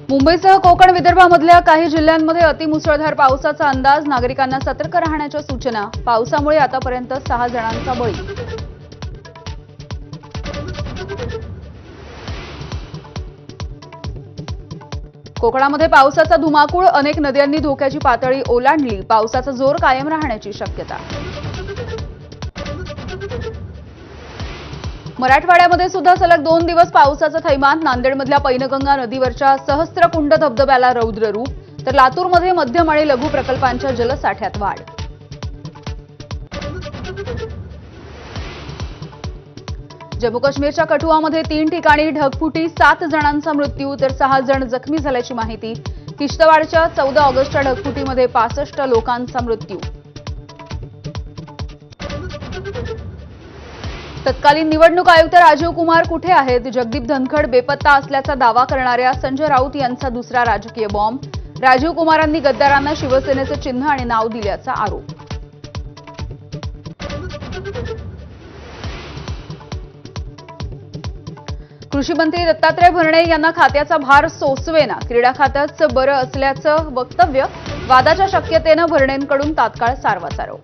मुंबईसह कोकण विदर्भामधल्या काही जिल्ह्यांमध्ये अतिमुसळधार पावसाचा अंदाज, नागरिकांना सतर्क राहण्याच्या सूचना। पावसामुळे आतापर्यंत 6 जणांचा बळी। कोकणामध्ये पावसाचा धुमाकूळ, अनेक नद्यांनी धोक्याची पातळी ओलांडली। पावसाचा जोर कायम राहण्याची शक्यता। मराठवाड्यामध्ये सुद्धा सलग 2 दिवस पावसाचं थैमान। नांदेडमधल्या पैनगंगा नदीवरच्या सहस्त्रकुंड धबधब्याला रौद्र रूप, तर लातूरमध्ये मध्यम आणि लघु प्रकल्पांच्या जलसाठ्यात वाढ। जम्मू काश्मीरच्या कठुआमध्ये 3 ठिकाणी ढगफुटी, 7 जणांचा मृत्यू तर 6 जण जखमी झाल्याची माहिती। किश्तवाडच्या 14 ऑगस्टच्या ढगफुटीमध्ये 65 लोकांचा मृत्यू। तत्कालीन निवडणूक आयुक्त राजीव कुमार कुठे आहेत? जगदीप धनखड बेपत्ता असल्याचा दावा करणाऱ्या संजय राऊत यांचा दुसरा राजकीय बॉम्ब। राजीव कुमारांनी गद्दारांना शिवसेनेचे चिन्ह आणि नाव दिल्याचा आरोप। कृषी मंत्री दत्तात्रय भरणे यांना खात्याचा भार सोसवेना, क्रीडा खात्याच बरं असल्याचं वक्तव्य। वादाच्या शक्यतेनं भरणेंकडून तात्काळ सारवासारव।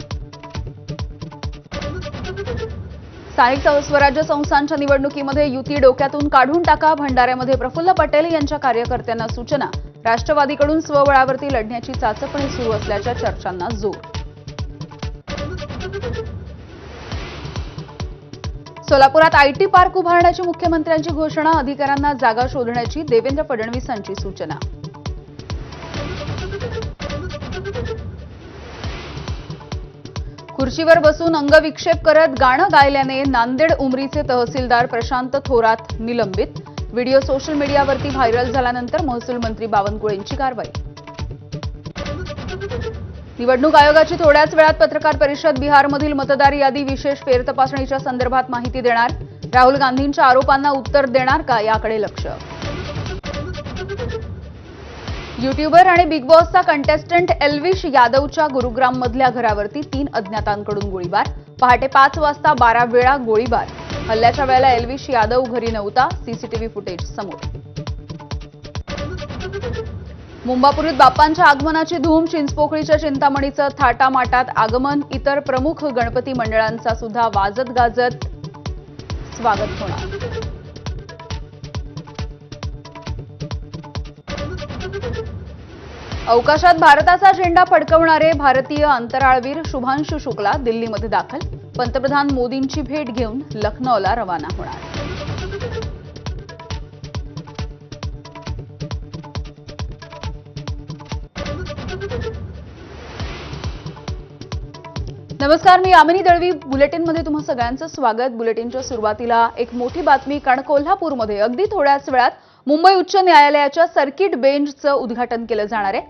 स्थानिक स्वराज्य संस्थांच्या निवडणुकीमध्ये युती डोक्यातून काढून टाका, भंडाऱ्यामध्ये प्रफुल्ल पटेल यांच्या कार्यकर्त्यांना सूचना। राष्ट्रवादीकडून स्वबळावरती लढण्याची चाचपणी सुरू असल्याच्या चर्चांना जोर। सोलापुरात आयटी पार्क उभारण्याची मुख्यमंत्र्यांची घोषणा, अधिकाऱ्यांना जागा शोधण्याची देवेंद्र फडणवीसांची सूचना। खुर्चीवर बसून अंगविक्षेप करत गाणं गायल्याने नांदेड उमरीचे तहसीलदार प्रशांत थोरात निलंबित। व्हिडिओ सोशल मीडियावरती व्हायरल झाल्यानंतर महसूल मंत्री बावनकुळेंची कारवाई। निवडणूक आयोगाची थोड्याच वेळात पत्रकार परिषद, बिहारमधील मतदार यादी विशेष फेरतपासणीच्या संदर्भात माहिती देणार। राहुल गांधींच्या आरोपांना उत्तर देणार का, याकडे लक्ष। युट्यूबर आणि बिग बॉसचा कंटेस्टंट एल्विश यादवच्या गुरुग्राममधल्या घरावरती 3 अज्ञातांकडून गोळीबार। पहाटे 5 वाजता 12 वेळा गोळीबार। हल्ल्याच्या वेळेला एल्विश यादव घरी नव्हता, सीसीटीव्ही फुटेज समोर। मुंबापुरीत बाप्पांच्या आगमनाची धूम, चिंचपोकळीच्या चिंतामणीचं थाटामाटात आगमन। इतर प्रमुख गणपती मंडळांचा सुद्धा वाजत गाजत स्वागत होणार। अवकाशात भारताचा झेंडा फडकवणारे भारतीय अंतराळवीर शुभांशु शुक्ला दिल्लीमध्ये दाखल। पंतप्रधान मोदींची भेट घेऊन लखनौला रवाना होणार। नमस्कार, मी यामिनी दळवी। बुलेटिनमध्ये तुम्हा सगळ्यांचं स्वागत। बुलेटिनच्या सुरुवातीला एक मोठी बातमी, कारण कोल्हापूरमध्ये अगदी थोड्याच वेळात मुंबई उच्च न्यायालयाच्या सर्किट बेंचचं उद्घाटन केलं जाणार आहे।